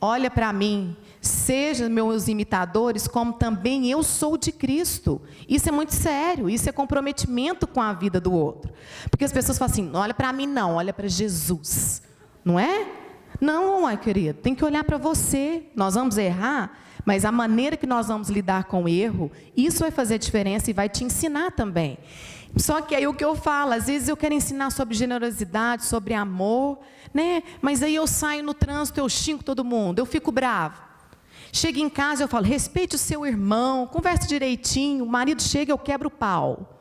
olha para mim, sejam meus imitadores, como também eu sou de Cristo. Isso é muito sério, isso é comprometimento com a vida do outro. Porque as pessoas falam assim: não olha para mim não, olha para Jesus. Não é? Não, ai, querido, tem que olhar para você. Nós vamos errar, mas a maneira que nós vamos lidar com o erro, isso vai fazer diferença e vai te ensinar também. Só que aí o que eu falo, às vezes eu quero ensinar sobre generosidade, sobre amor, né? Mas aí eu saio no trânsito, eu xingo todo mundo, eu fico bravo. Chego em casa, eu falo: respeite o seu irmão, converse direitinho. O marido chega, eu quebro o pau.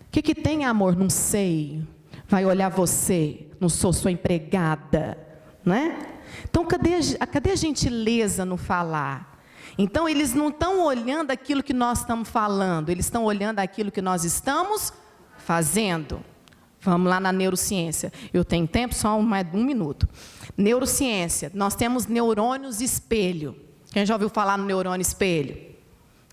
O que tem, amor? Não sei. Vai olhar você, não sou sua empregada, né? Então, cadê a gentileza no falar? Então, eles não estão olhando aquilo que nós estamos falando, eles estão olhando aquilo que nós estamos fazendo. Vamos lá na neurociência. Eu tenho tempo, só mais um minuto. Neurociência, nós temos neurônios espelho. Quem já ouviu falar no neurônio espelho?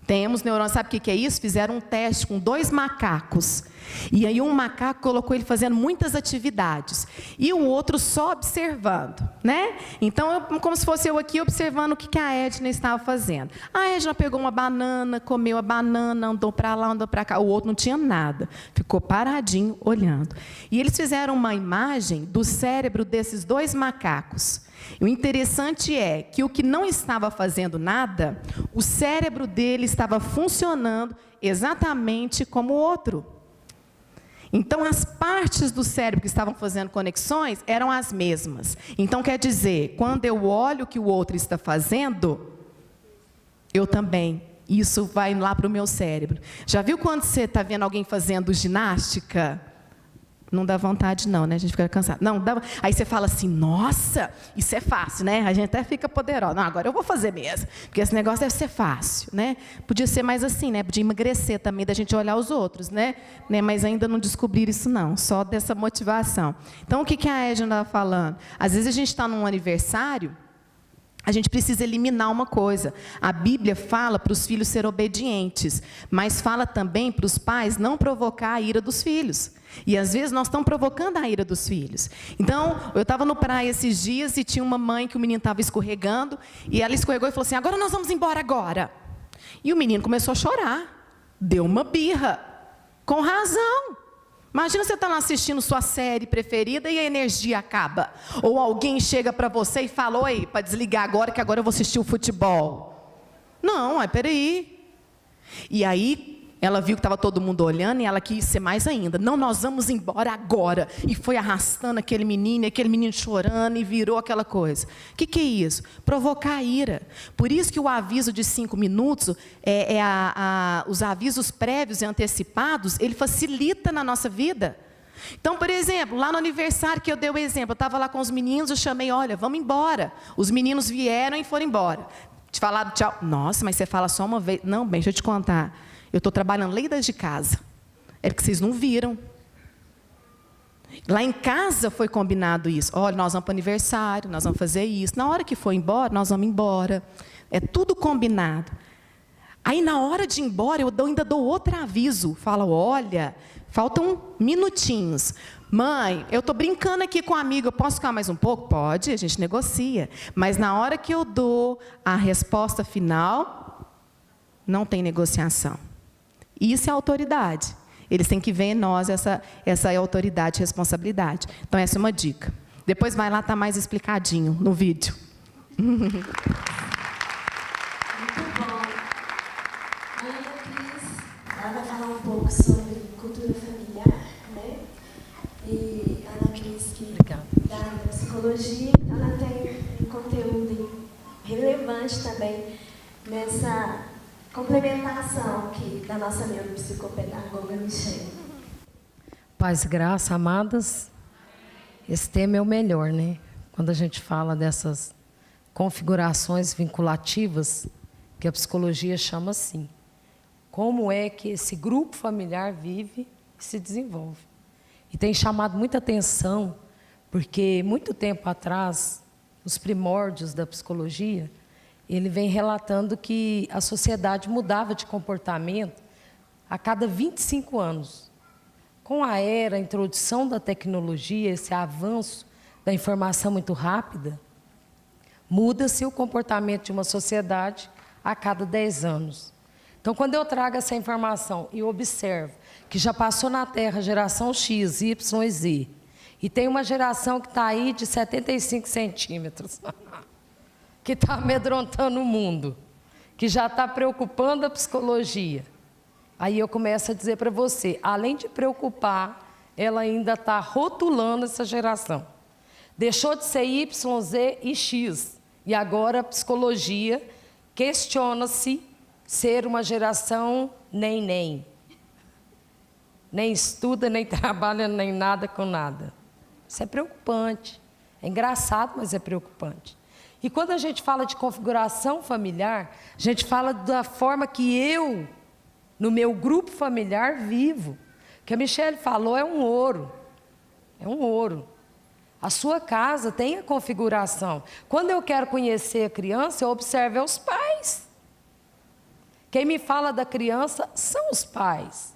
Temos neurônios, sabe o que é isso? Fizeram um teste com 2 macacos. E aí um macaco colocou ele fazendo muitas atividades. E o outro só observando, né? Então, como se fosse eu aqui observando o que a Edna estava fazendo. A Edna pegou uma banana, comeu a banana, andou para lá, andou para cá. O outro não tinha nada. Ficou paradinho, olhando. E eles fizeram uma imagem do cérebro desses 2 macacos. E o interessante é que o que não estava fazendo nada, o cérebro dele estava funcionando exatamente como o outro. Então, as partes do cérebro que estavam fazendo conexões eram as mesmas. Então, quer dizer, quando eu olho o que o outro está fazendo, eu também. Isso vai lá para o meu cérebro. Já viu quando você está vendo alguém fazendo ginástica? Não dá vontade não, né? A gente fica cansado. Não, dá... Aí você fala assim: nossa, isso é fácil, né? A gente até fica poderosa. Não, agora eu vou fazer mesmo, porque esse negócio deve ser fácil, né? Podia ser mais assim, né? Podia emagrecer também, da gente olhar os outros, né? Mas ainda não descobriram isso não, só dessa motivação. Então, o que a Edna estava falando? Às vezes a gente está num aniversário, a gente precisa eliminar uma coisa. A Bíblia fala para os filhos ser obedientes, mas fala também para os pais não provocar a ira dos filhos. E às vezes nós estamos provocando a ira dos filhos. Então, eu estava no praia esses dias e tinha uma mãe que o menino estava escorregando, e ela escorregou e falou assim: agora nós vamos embora agora. E o menino começou a chorar, deu uma birra, com razão. Imagina você estar lá assistindo sua série preferida e a energia acaba. Ou alguém chega para você e fala: oi, para desligar agora, que agora eu vou assistir o futebol. Não, peraí. E aí, ela viu que estava todo mundo olhando e ela quis ser mais ainda. Não, nós vamos embora agora. E foi arrastando aquele menino chorando e virou aquela coisa. O que é isso? Provocar a ira. Por isso que o aviso de 5 minutos, os avisos prévios e antecipados, ele facilita na nossa vida. Então, por exemplo, lá no aniversário que eu dei o exemplo, eu estava lá com os meninos, eu chamei: olha, vamos embora. Os meninos vieram e foram embora. Te falaram tchau. Nossa, mas você fala só uma vez. Não, bem, deixa eu te contar. Eu estou trabalhando lá dentro de casa. É porque vocês não viram. Lá em casa foi combinado isso. Olha, nós vamos para o aniversário, nós vamos fazer isso. Na hora que for embora, nós vamos embora. É tudo combinado. Aí, na hora de ir embora, eu ainda dou outro aviso. Falo: olha, faltam minutinhos. Mãe, eu estou brincando aqui com um amigo, eu posso ficar mais um pouco? Pode, a gente negocia. Mas na hora que eu dou a resposta final, não tem negociação. Isso é autoridade. Eles têm que ver em nós essa autoridade e responsabilidade. Então, essa é uma dica. Depois vai lá, está mais explicadinho no vídeo. Muito bom. A Ana Cris, ela vai falar um pouco sobre cultura familiar, né? E a Ana Cris, que da psicologia, ela tem um conteúdo relevante também nessa complementação aqui da nossa neuropsicopedagoga Michele. Paz e graça, amadas. Esse tema é o melhor, né? quando a gente fala dessas configurações vinculativas, que a psicologia chama assim. Como é que esse grupo familiar vive e se desenvolve. E tem chamado muita atenção, porque muito tempo atrás, nos primórdios da psicologia, ele vem relatando que a sociedade mudava de comportamento a cada 25 anos. Com a a introdução da tecnologia, esse avanço da informação muito rápida, muda-se o comportamento de uma sociedade a cada 10 anos. Então, quando eu trago essa informação e observo que já passou na Terra a geração X, Y e Z, e tem uma geração que está aí de 75 centímetros, que está amedrontando o mundo, que já está preocupando a psicologia, aí eu começo a dizer para você, além de preocupar, ela ainda está rotulando essa geração. Deixou de ser Y, Z e X, e agora a psicologia questiona-se ser uma geração nem estuda, nem trabalha, nem nada com nada. Isso é preocupante. É engraçado, mas é preocupante. E quando a gente fala de configuração familiar, a gente fala da forma que eu, no meu grupo familiar, vivo. O que a Michele falou é um ouro. É um ouro. A sua casa tem a configuração. Quando eu quero conhecer a criança, eu observo os pais. Quem me fala da criança são os pais.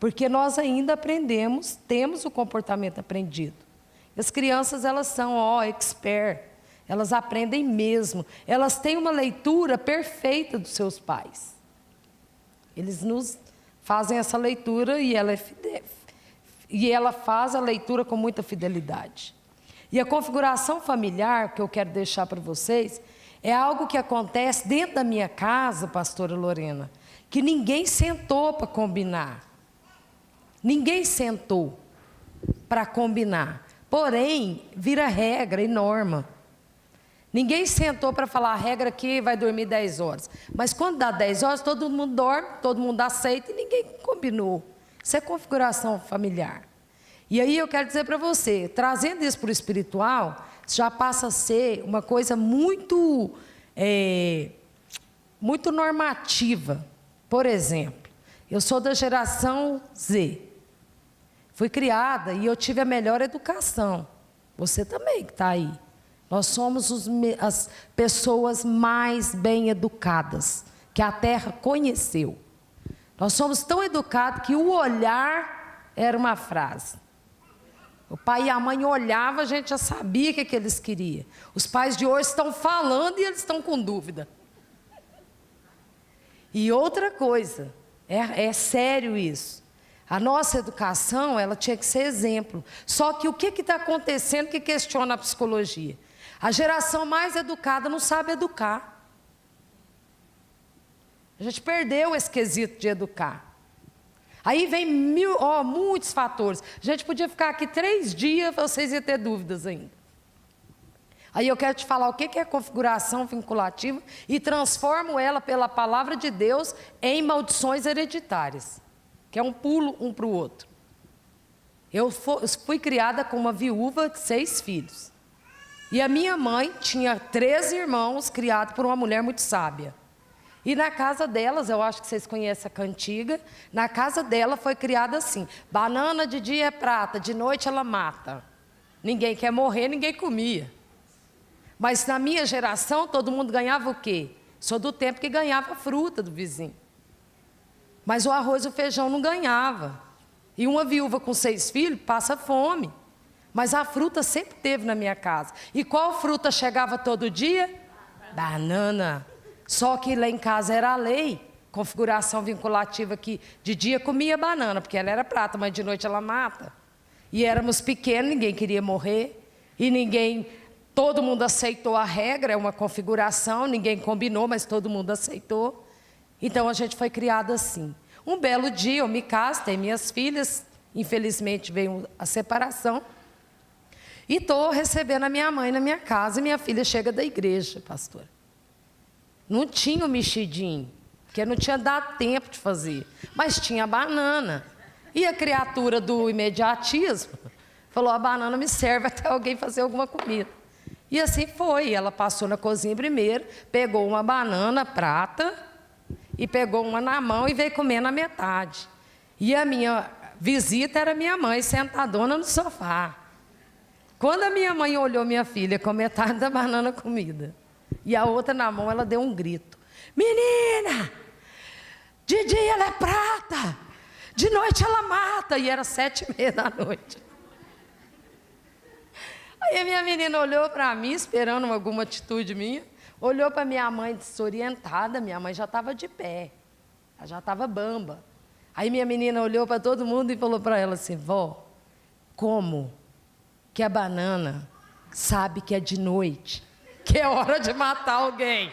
Porque nós ainda aprendemos, temos o comportamento aprendido. As crianças, elas são, expert. Elas aprendem mesmo. Elas têm uma leitura perfeita dos seus pais. Eles nos fazem essa leitura e ela faz a leitura com muita fidelidade. E a configuração familiar, que eu quero deixar para vocês, é algo que acontece dentro da minha casa, pastora Lorena, que ninguém sentou para combinar. Ninguém sentou para combinar. Porém, vira regra e norma. Ninguém sentou para falar a regra que vai dormir 10 horas. Mas quando dá 10 horas, todo mundo dorme, todo mundo aceita e ninguém combinou. Isso é configuração familiar. E aí eu quero dizer para você, trazendo isso para o espiritual, já passa a ser uma coisa muito normativa. Por exemplo, eu sou da geração Z. Fui criada e eu tive a melhor educação. Você também que está aí. Nós somos as pessoas mais bem educadas que a Terra conheceu. Nós somos tão educados que o olhar era uma frase. O pai e a mãe olhavam, a gente já sabia o que eles queriam. Os pais de hoje estão falando e eles estão com dúvida. E outra coisa, é sério isso. A nossa educação, ela tinha que ser exemplo. Só que o que está acontecendo que questiona a psicologia? A geração mais educada não sabe educar. A gente perdeu esse quesito de educar. Aí vem muitos fatores. A gente podia ficar aqui 3 dias, vocês iam ter dúvidas ainda. Aí eu quero te falar o que é configuração vinculativa e transformo ela pela palavra de Deus em maldições hereditárias, que é um pulo um para o outro. Eu fui criada com uma viúva de 6 filhos. E a minha mãe tinha 13 irmãos criados por uma mulher muito sábia. E na casa delas, eu acho que vocês conhecem a cantiga, na casa dela foi criada assim: banana de dia é prata, de noite ela mata. Ninguém quer morrer, ninguém comia. Mas na minha geração, todo mundo ganhava o quê? Sou do tempo que ganhava fruta do vizinho. Mas o arroz e o feijão não ganhava. E uma viúva com 6 filhos passa fome. Mas a fruta sempre teve na minha casa. E qual fruta chegava todo dia? Banana. Só que lá em casa era a lei, configuração vinculativa, que de dia comia banana, porque ela era prata, mas de noite ela mata. E éramos pequenos, ninguém queria morrer, e todo mundo aceitou a regra, é uma configuração, ninguém combinou, mas todo mundo aceitou. Então a gente foi criado assim. Um belo dia eu me caso, tenho minhas filhas, infelizmente veio a separação, e estou recebendo a minha mãe na minha casa, e minha filha chega da igreja, pastora. Não tinha o mexidinho, porque não tinha dado tempo de fazer, mas tinha a banana. E a criatura do imediatismo falou: a banana me serve até alguém fazer alguma comida. E assim foi. Ela passou na cozinha primeiro, pegou uma banana prata e pegou uma na mão e veio comer na metade. E a minha visita era minha mãe, sentadona no sofá. Quando a minha mãe olhou minha filha com metade da banana comida e a outra na mão, ela deu um grito. Menina, de dia ela é prata, de noite ela mata. E era 7h30 da noite. Aí a minha menina olhou para mim, esperando alguma atitude minha, olhou para minha mãe desorientada, minha mãe já estava de pé, ela já estava bamba. Aí minha menina olhou para todo mundo e falou para ela assim, vó, como que a banana sabe que é de noite, que é hora de matar alguém?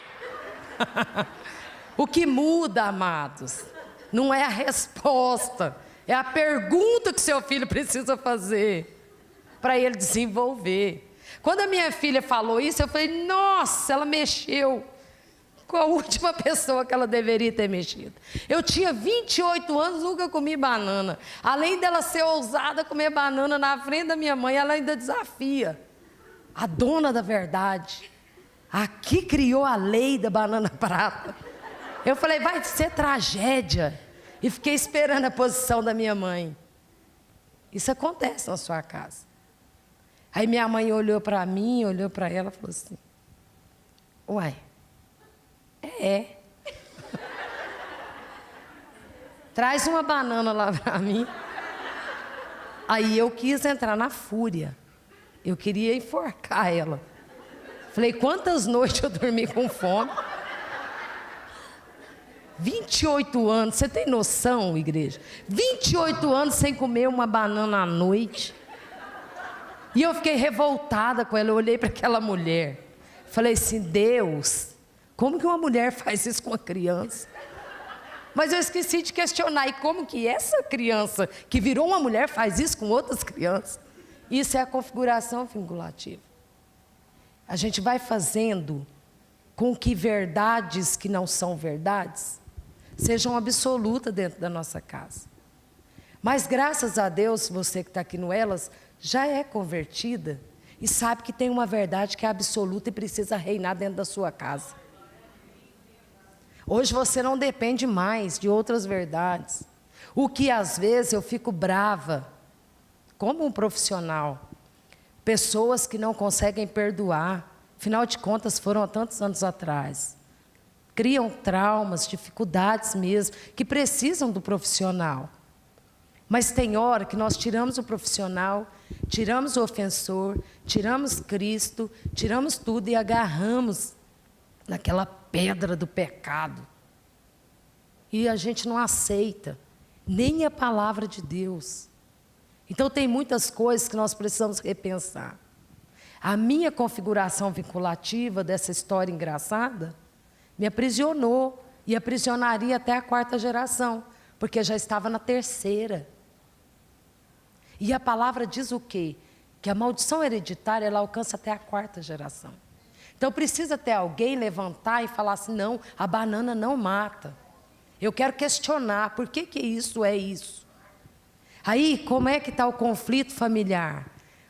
O que muda, amados, não é a resposta, é a pergunta que seu filho precisa fazer para ele desenvolver. Quando a minha filha falou isso, eu falei, nossa, ela mexeu com a última pessoa que ela deveria ter mexido. Eu tinha 28 anos, nunca comi banana. Além dela ser ousada comer banana na frente da minha mãe, ela ainda desafia a dona da verdade, a que criou a lei da banana prata. Eu falei, vai ser tragédia. E fiquei esperando a posição da minha mãe. Isso acontece na sua casa. Aí minha mãe olhou para mim, olhou para ela e falou assim, uai, traz uma banana lá para mim. Aí eu quis entrar na fúria. Eu queria enforcar ela. Falei, quantas noites eu dormi com fome? 28 anos, você tem noção, igreja? 28 anos sem comer uma banana à noite. E eu fiquei revoltada com ela, eu olhei para aquela mulher. Falei assim, Deus, como que uma mulher faz isso com uma criança? Mas eu esqueci de questionar, e como que essa criança que virou uma mulher faz isso com outras crianças? Isso é a configuração vinculativa. A gente vai fazendo com que verdades que não são verdades sejam absolutas dentro da nossa casa. Mas graças a Deus, você que está aqui no Elas, já é convertida e sabe que tem uma verdade que é absoluta e precisa reinar dentro da sua casa. Hoje você não depende mais de outras verdades. O que às vezes eu fico brava, como um profissional, pessoas que não conseguem perdoar, afinal de contas foram há tantos anos atrás. Criam traumas, dificuldades mesmo, que precisam do profissional. Mas tem hora que nós tiramos o profissional, tiramos o ofensor, tiramos Cristo, tiramos tudo e agarramos naquela pedra do pecado. E a gente não aceita nem a palavra de Deus. Então tem muitas coisas que nós precisamos repensar. A minha configuração vinculativa dessa história engraçada me aprisionou e aprisionaria até a 4ª geração, porque já estava na 3ª. E a palavra diz o quê? Que a maldição hereditária ela alcança até a 4ª geração. Então precisa ter alguém levantar e falar assim, não, a banana não mata. Eu quero questionar, por que isso é isso? Aí, como é que está o conflito familiar?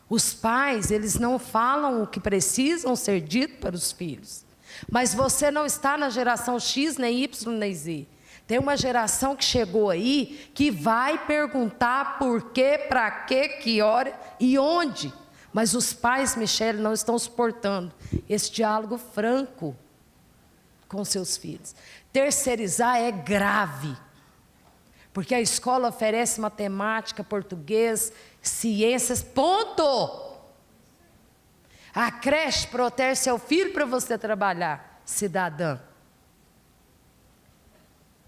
Os pais, eles não falam o que precisam ser dito para os filhos. Mas você não está na geração X, nem Y, nem Z. Tem uma geração que chegou aí, que vai perguntar por quê, para quê, que hora e onde. Mas os pais, Michele, não estão suportando esse diálogo franco com seus filhos. Terceirizar é grave. Porque a escola oferece matemática, português, ciências, ponto. A creche protege seu filho para você trabalhar, cidadã.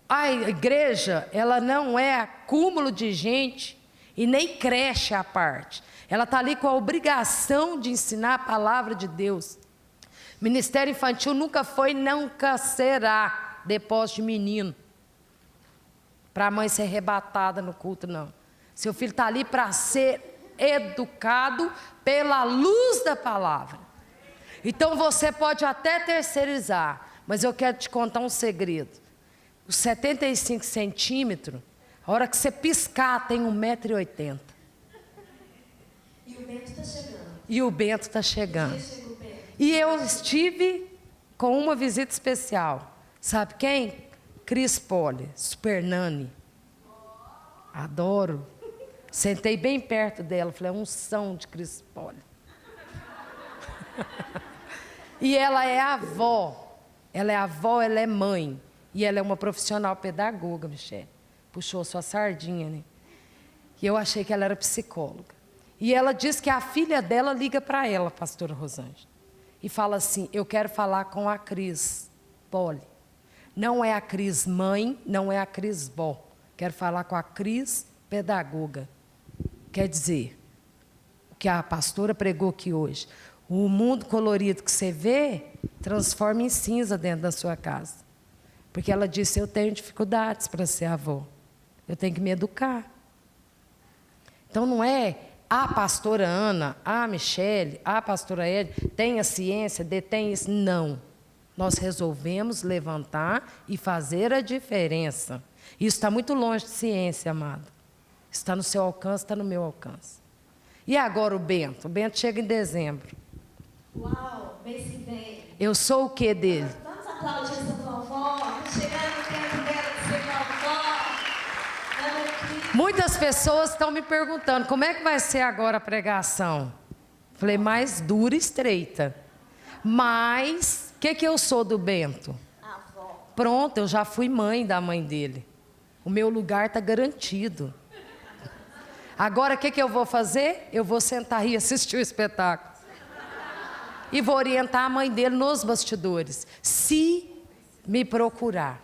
A igreja, ela não é acúmulo de gente e nem creche à parte. Ela está ali com a obrigação de ensinar a palavra de Deus. Ministério infantil nunca foi, nunca será depósito de menino. Para a mãe ser arrebatada no culto, não. Seu filho está ali para ser educado pela luz da palavra. Então você pode até terceirizar, mas eu quero te contar um segredo. Os 75 centímetros, a hora que você piscar, tem 1,80 m. E o Bento está chegando. E o Bento está chegando. E eu estive com uma visita especial. Sabe quem? Cris Poli, Super Nani. Adoro. Sentei bem perto dela, falei, é unção de Cris Poli. E ela é avó. Ela é avó, ela é mãe. E ela é uma profissional pedagoga, Michele. Puxou sua sardinha, né? E eu achei que ela era psicóloga. E ela diz que a filha dela liga para ela, pastora Rosângela, e fala assim, eu quero falar com a Cris Poli. Não é a Cris mãe, não é a Cris vó. Quero falar com a Cris pedagoga. Quer dizer, o que a pastora pregou aqui hoje, o mundo colorido que você vê, transforma em cinza dentro da sua casa. Porque ela disse, eu tenho dificuldades para ser avó. Eu tenho que me educar. Então não é a pastora Ana, a Michele, a pastora Ed, tem a ciência, detém isso. Não. Nós resolvemos levantar e fazer a diferença. Isso está muito longe de ciência, amado. Está no seu alcance, está no meu alcance. E agora o Bento? O Bento chega em dezembro. Uau, mês que vem. Eu sou o que dele? Vamos aplaudir essa vovó. Chegando o tempo dela de ser vovó. Ana Cris. Muitas pessoas estão me perguntando, como é que vai ser agora a pregação? Falei, mais dura e estreita. Mas, o que eu sou do Bento? Avó. Pronto, eu já fui mãe da mãe dele. O meu lugar está garantido. Agora, o que eu vou fazer? Eu vou sentar e assistir o espetáculo. E vou orientar a mãe dele nos bastidores. Se me procurar.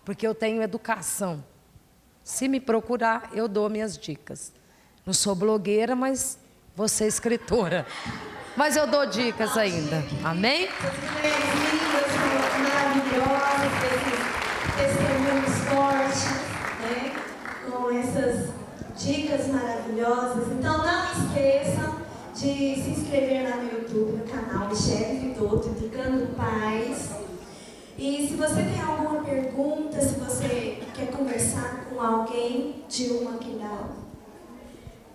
Porque eu tenho educação. Se me procurar, eu dou minhas dicas. Não sou blogueira, mas vou ser escritora. Mas eu dou dicas ainda. Amém? Essas mulheres lindas, maravilhosas, esses testemunhos fortes, né? Com essas dicas maravilhosas. Então não esqueçam de se inscrever lá no YouTube, no canal Michele Vidotto, Educando Pais. E se você tem alguma pergunta, se você quer conversar com alguém de uma aqui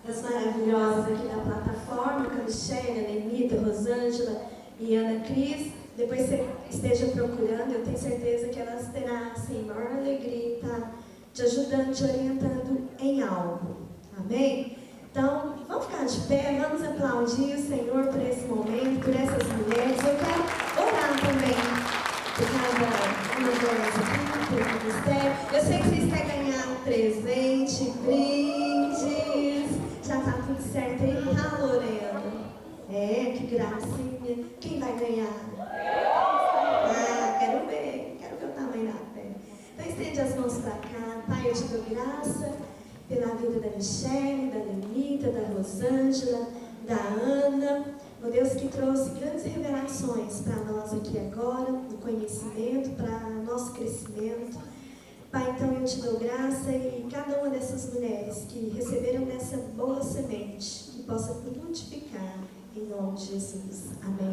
das maravilhosas aqui da plataforma, com a Michele, a Lenita, a Rosângela e a Ana Cris, depois você esteja procurando, eu tenho certeza que elas terão assim, maior alegria em estar te ajudando, te orientando em algo. Amém? Então, vamos ficar de pé, vamos aplaudir o Senhor por esse momento, por essas mulheres. Eu quero orar também por cada uma delas aqui, pelo ministério. Eu sei que vocês querem ganhar um presente, brindes. Já está tudo certo aí, tá, Lorena? É, que gracinha. Quem vai ganhar? Ah, quero ver o tamanho da fé. Então, estende as mãos para cá. Pai, eu te dou graça pela vida da Michele, da Lenita, da Rosângela, da Ana. Ó Deus, que trouxe grandes revelações para nós aqui agora, no conhecimento, para nosso crescimento. Pai, então eu te dou graça e cada uma dessas mulheres que receberam dessa boa semente, que possa frutificar em nome de Jesus. Amém.